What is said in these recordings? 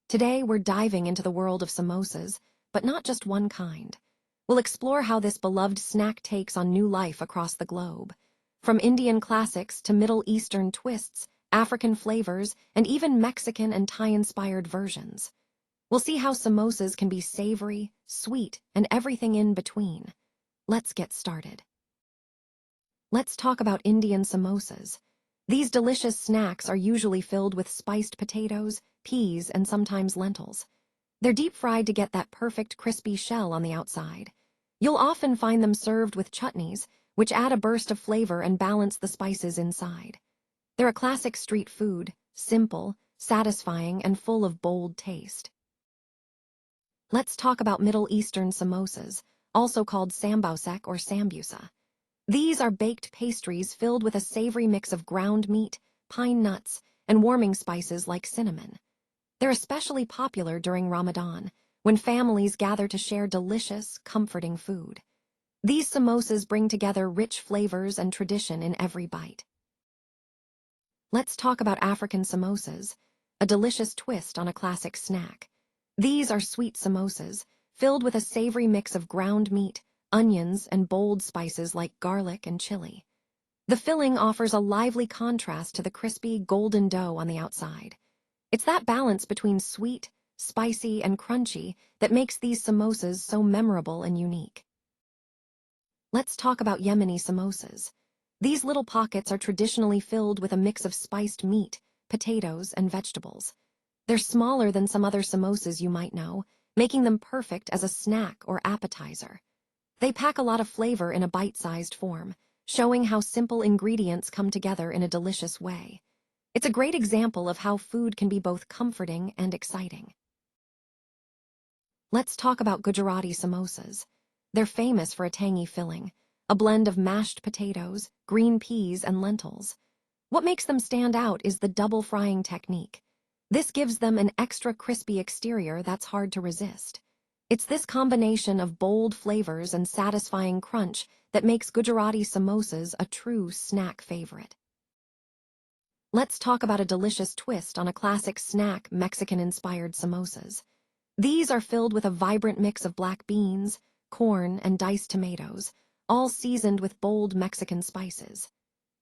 Today, we're diving into the world of samosas, but not just one kind. We'll explore how this beloved snack takes on new life across the globe. From Indian classics to Middle Eastern twists, African flavors, and even Mexican and Thai-inspired versions. We'll see how samosas can be savory, sweet, and everything in between. Let's get started. Let's talk about Indian samosas. These delicious snacks are usually filled with spiced potatoes, peas, and sometimes lentils. They're deep-fried to get that perfect crispy shell on the outside. You'll often find them served with chutneys, which add a burst of flavor and balance the spices inside. They're a classic street food, simple, satisfying, and full of bold taste. Let's talk about Middle Eastern samosas, also called sambousek or sambusa. These are baked pastries filled with a savory mix of ground meat, pine nuts, and warming spices like cinnamon. They're especially popular during Ramadan, when families gather to share delicious, comforting food. These samosas bring together rich flavors and tradition in every bite. Let's talk about African samosas, a delicious twist on a classic snack. These are sweet samosas, filled with a savory mix of ground meat, onions, and bold spices like garlic and chili. The filling offers a lively contrast to the crispy, golden dough on the outside. It's that balance between sweet, spicy, and crunchy that makes these samosas so memorable and unique. Let's talk about Yemeni samosas. These little pockets are traditionally filled with a mix of spiced meat, potatoes, and vegetables. They're smaller than some other samosas you might know, making them perfect as a snack or appetizer. They pack a lot of flavor in a bite-sized form, showing how simple ingredients come together in a delicious way. It's a great example of how food can be both comforting and exciting. Let's talk about Gujarati samosas. They're famous for a tangy filling, a blend of mashed potatoes, green peas, and lentils. What makes them stand out is the double frying technique. This gives them an extra crispy exterior that's hard to resist. It's this combination of bold flavors and satisfying crunch that makes Gujarati samosas a true snack favorite. Let's talk about a delicious twist on a classic snack, Mexican-inspired samosas. These are filled with a vibrant mix of black beans, corn, and diced tomatoes, all seasoned with bold Mexican spices.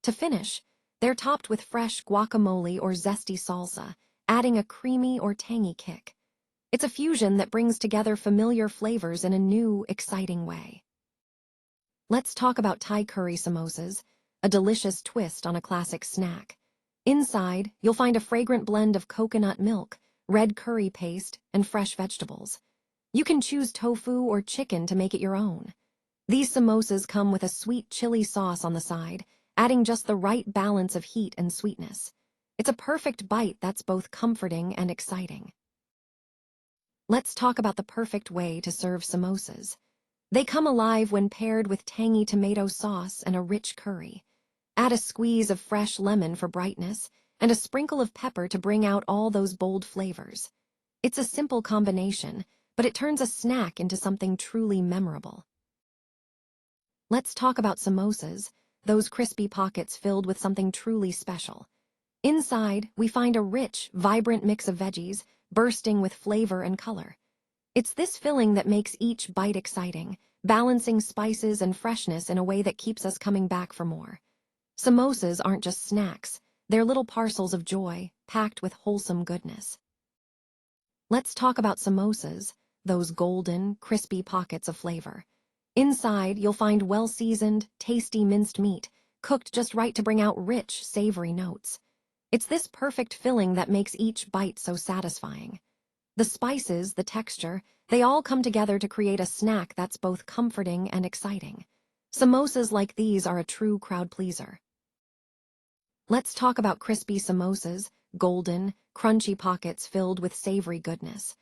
To finish, they're topped with fresh guacamole or zesty salsa, adding a creamy or tangy kick. It's a fusion that brings together familiar flavors in a new, exciting way. Let's talk about Thai curry samosas, a delicious twist on a classic snack. Inside, you'll find a fragrant blend of coconut milk, red curry paste, and fresh vegetables. You can choose tofu or chicken to make it your own. These samosas come with a sweet chili sauce on the side, adding just the right balance of heat and sweetness. It's a perfect bite that's both comforting and exciting. Let's talk about the perfect way to serve samosas. They come alive when paired with tangy tomato sauce and a rich curry. Add a squeeze of fresh lemon for brightness and a sprinkle of pepper to bring out all those bold flavors. It's a simple combination, but it turns a snack into something truly memorable. Let's talk about samosas, those crispy pockets filled with something truly special. Inside, we find a rich, vibrant mix of veggies, bursting with flavor and color. It's this filling that makes each bite exciting, balancing spices and freshness in a way that keeps us coming back for more. Samosas aren't just snacks, they're little parcels of joy, packed with wholesome goodness. Let's talk about samosas, those golden, crispy pockets of flavor. Inside, you'll find well-seasoned, tasty minced meat, cooked just right to bring out rich, savory notes. It's this perfect filling that makes each bite so satisfying. The spices, the texture, they all come together to create a snack that's both comforting and exciting. Samosas like these are a true crowd pleaser. Let's talk about crispy samosas, golden, crunchy pockets filled with savory goodness.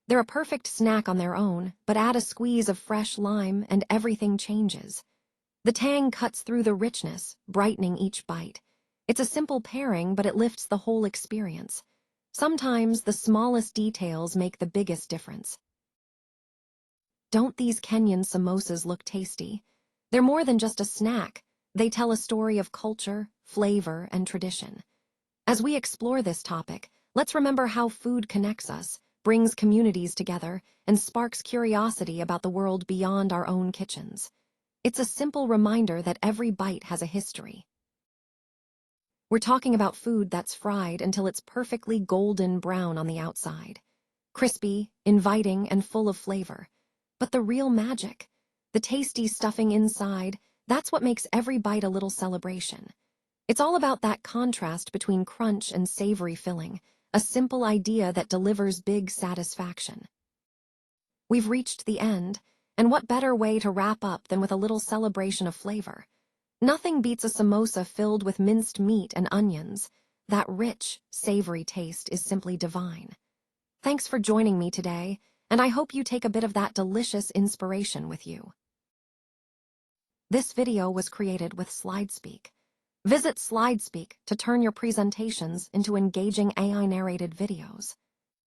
They're a perfect snack on their own, but add a squeeze of fresh lime and everything changes. The tang cuts through the richness, brightening each bite. It's a simple pairing, but it lifts the whole experience. Sometimes the smallest details make the biggest difference. Don't these Kenyan samosas look tasty? They're more than just a snack. They tell a story of culture, flavor, and tradition. As we explore this topic, let's remember how food connects us, brings communities together, and sparks curiosity about the world beyond our own kitchens. It's a simple reminder that every bite has a history. We're talking about food that's fried until it's perfectly golden brown on the outside. Crispy, inviting, and full of flavor. But the real magic, the tasty stuffing inside, that's what makes every bite a little celebration. It's all about that contrast between crunch and savory filling, a simple idea that delivers big satisfaction. We've reached the end, and what better way to wrap up than with a little celebration of flavor? Nothing beats a samosa filled with minced meat and onions. That rich, savory taste is simply divine. Thanks for joining me today, and I hope you take a bit of that delicious inspiration with you. This video was created with SlideSpeak. Visit SlideSpeak to turn your presentations into engaging AI-narrated videos.